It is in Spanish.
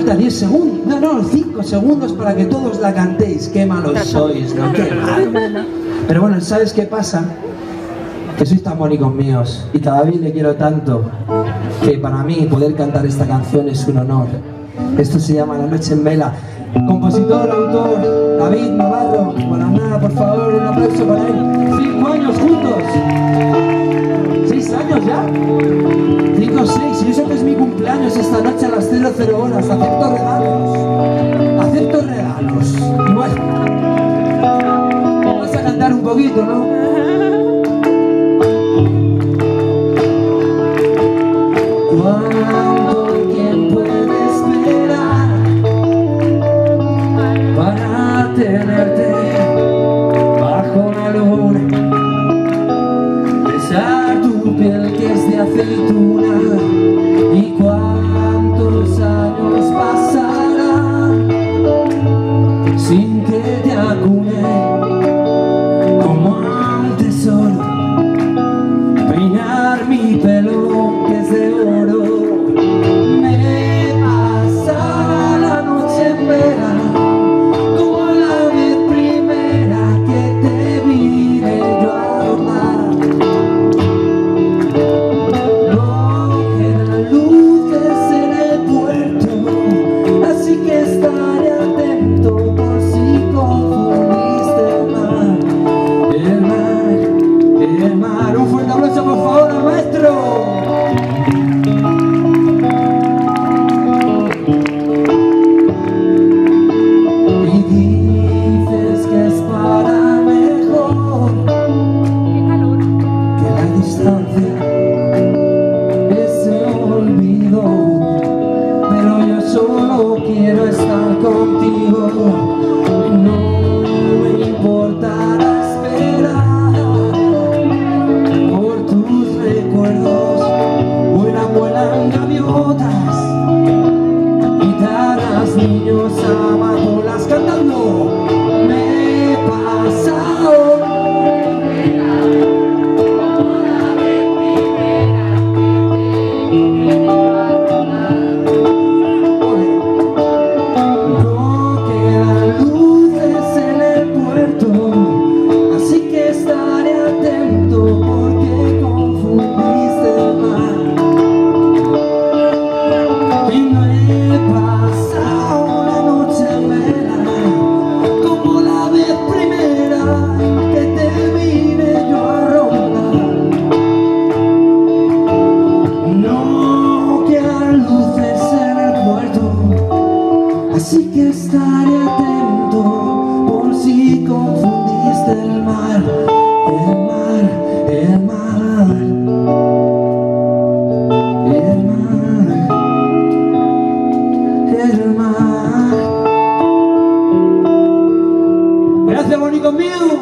falta 10 segundos, no, 5 segundos para que todos la cantéis. Qué malos sois, ¿no? Qué mal. Pero bueno, ¿sabes qué pasa? Que sois tan bonitos míos y cada vez le quiero tanto que para mí poder cantar esta canción es un honor. Esto se llama La Noche en Vela. Compositor, autor, David Navarro. Bueno, nada, por favor, un aplauso para él. 5 años juntos. 6 años ya. 5 o 6. Y eso que es mi cumpleaños esta noche a las 00 horas. Acepto regalos. Acepto regalos. Y bueno, vamos a cantar un poquito, ¿no? ¿Cuánto tiempo he de esperar para tenerte bajo la luna? Besar tu piel que es de aceituna. ¿Y cuántos años pasarán sin que te acune como a un tesoro? Peinar mi pelo que es de oro. Me pasa la noche en vela como la vez primera que te vine yo a amar. No quedan luces en el puerto, así que estaré atento por si confundiste el mar. El mar, el mar. Un fuerte aplauso por favor al maestro. Y dices que es para mejor, que la distancia ese olvido, pero yo solo quiero estar contigo. No me importará esperar por tus recuerdos. Vuelan gaviotas, guitarras, niños, amapolas cantando. Me pasa no quedan luces en el puerto, así que estaré atento porque confundiste el mar. Y no he pasado la noche en vela como la vez primera que te vine yo a rondar. No quedan luces en el puerto, así que estaré atento por si confundiste el mar. El mar, el mar, el mar, el mar. Gracias, bonitos míos.